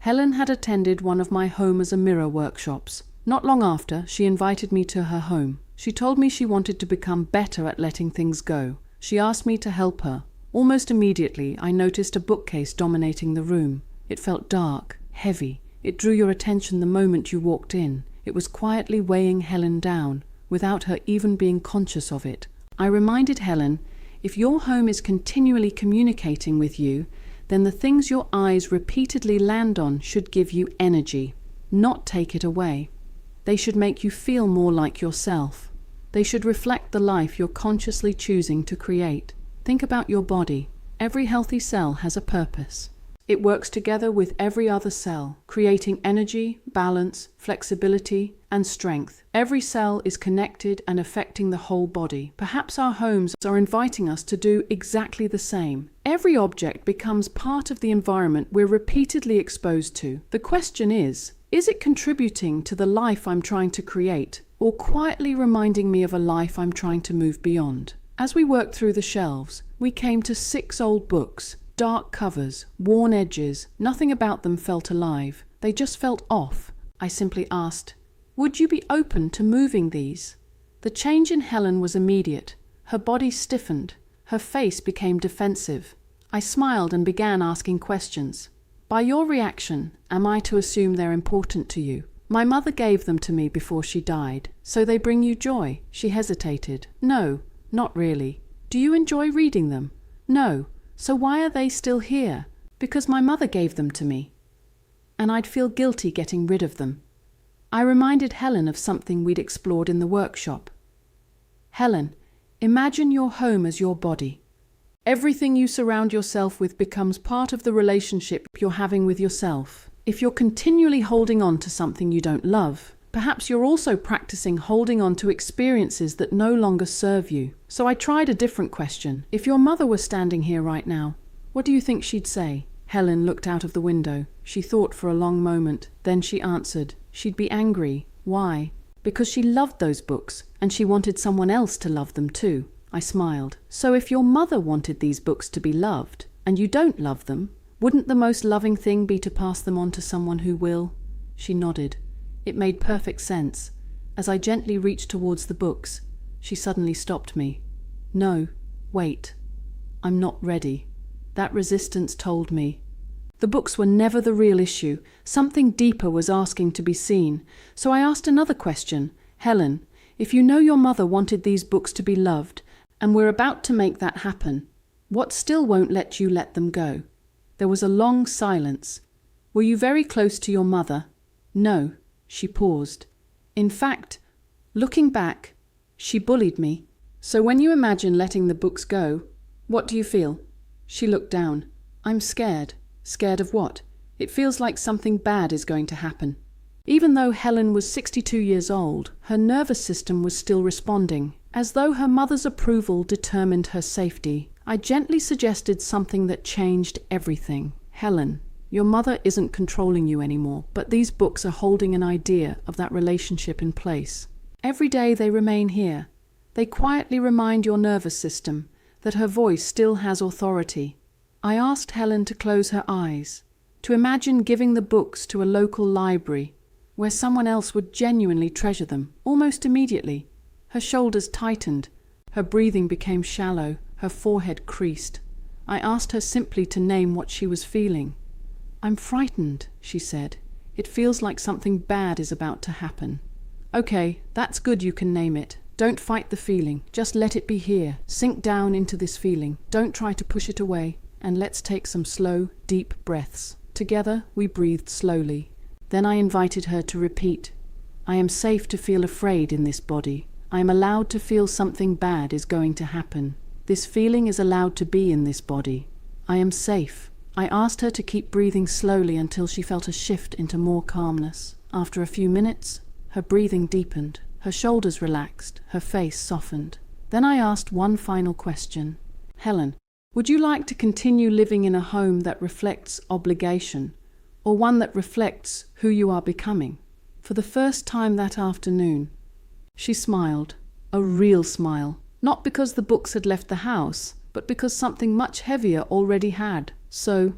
Helen had attended one of my home as a mirror workshops. Not long after, she invited me to her home. She told me she wanted to become better at letting things go. She asked me to help her. Almost immediately, I noticed a bookcase dominating the room. It felt dark, heavy. It drew your attention the moment you walked in. It was quietly weighing Helen down, without her even being conscious of it. I reminded Helen, if your home is continually communicating with you, then the things your eyes repeatedly land on should give you energy, not take it away. They should make you feel more like yourself. They should reflect the life you're consciously choosing to create. Think about your body. Every healthy cell has a purpose. It works together with every other cell, creating energy, balance, flexibility, and strength. Every cell is connected and affecting the whole body. Perhaps our homes are inviting us to do exactly the same. Every object becomes part of the environment we're repeatedly exposed to. The question is it contributing to the life I'm trying to create, or quietly reminding me of a life I'm trying to move beyond? As we worked through the shelves, we came to 6 old books. Dark covers, worn edges, nothing about them felt alive. They just felt off. I simply asked, would you be open to moving these? The change in Helen was immediate. Her body stiffened. Her face became defensive. I smiled and began asking questions. By your reaction, am I to assume they're important to you? My mother gave them to me before she died. So they bring you joy? She hesitated. No, not really. Do you enjoy reading them? No. So why are they still here? Because my mother gave them to me. And I'd feel guilty getting rid of them. I reminded Helen of something we'd explored in the workshop. Helen, imagine your home as your body. Everything you surround yourself with becomes part of the relationship you're having with yourself. If you're continually holding on to something you don't love, perhaps you're also practicing holding on to experiences that no longer serve you. So I tried a different question. If your mother were standing here right now, what do you think she'd say? Helen looked out of the window. She thought for a long moment. Then she answered, she'd be angry. Why? Because she loved those books, and she wanted someone else to love them too. I smiled. So if your mother wanted these books to be loved, and you don't love them, wouldn't the most loving thing be to pass them on to someone who will? She nodded. It made perfect sense. As I gently reached towards the books, she suddenly stopped me. No, wait. I'm not ready. That resistance told me. The books were never the real issue. Something deeper was asking to be seen. So I asked another question. Helen, if you know your mother wanted these books to be loved, and we're about to make that happen, what still won't let you let them go? There was a long silence. Were you very close to your mother? No. She paused. In fact, looking back, she bullied me. So when you imagine letting the books go, what do you feel? She looked down. I'm scared. Scared of what? It feels like something bad is going to happen. Even though Helen was 62 years old, her nervous system was still responding, as though her mother's approval determined her safety. I gently suggested something that changed everything. Helen, your mother isn't controlling you anymore, but these books are holding an idea of that relationship in place. Every day they remain here. They quietly remind your nervous system that her voice still has authority. I asked Helen to close her eyes, to imagine giving the books to a local library where someone else would genuinely treasure them. Almost immediately, her shoulders tightened, her breathing became shallow, her forehead creased. I asked her simply to name what she was feeling. I'm frightened, she said. It feels like something bad is about to happen. Okay, that's good, you can name it. Don't fight the feeling, just let it be here. Sink down into this feeling. Don't try to push it away. And let's take some slow, deep breaths. Together, we breathed slowly. Then I invited her to repeat. I am safe to feel afraid in this body. I am allowed to feel something bad is going to happen. This feeling is allowed to be in this body. I am safe. I asked her to keep breathing slowly until she felt a shift into more calmness. After a few minutes, her breathing deepened. Her shoulders relaxed. Her face softened. Then I asked one final question. Helen, would you like to continue living in a home that reflects obligation, or one that reflects who you are becoming? For the first time that afternoon, she smiled, a real smile, not because the books had left the house, but because something much heavier already had. So,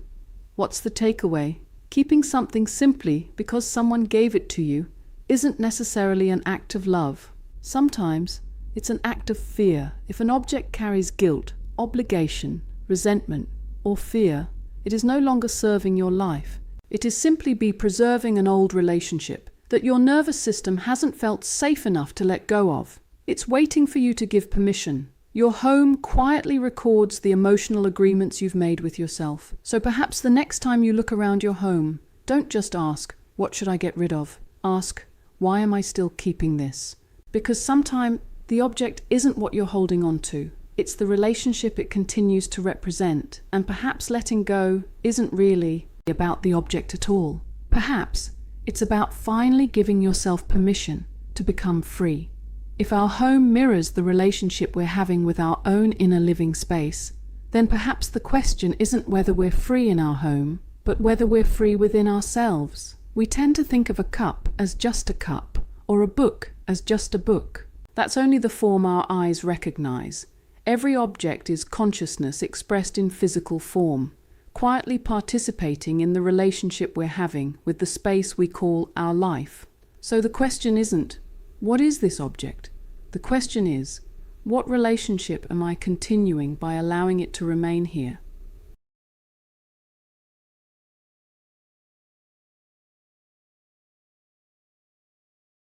what's the takeaway? Keeping something simply because someone gave it to you isn't necessarily an act of love. Sometimes it's an act of fear. If an object carries guilt, obligation, resentment, or fear, it is no longer serving your life. It is simply preserving an old relationship that your nervous system hasn't felt safe enough to let go of. It's waiting for you to give permission. Your home quietly records the emotional agreements you've made with yourself. So perhaps the next time you look around your home, don't just ask, what should I get rid of? Ask, why am I still keeping this? Because sometimes the object isn't what you're holding on to. It's the relationship it continues to represent. And perhaps letting go isn't really about the object at all. Perhaps it's about finally giving yourself permission to become free. If our home mirrors the relationship we're having with our own inner living space, then perhaps the question isn't whether we're free in our home, but whether we're free within ourselves. We tend to think of a cup as just a cup, or a book as just a book. That's only the form our eyes recognize. Every object is consciousness expressed in physical form, quietly participating in the relationship we're having with the space we call our life. So the question isn't, what is this object? The question is, what relationship am I continuing by allowing it to remain here?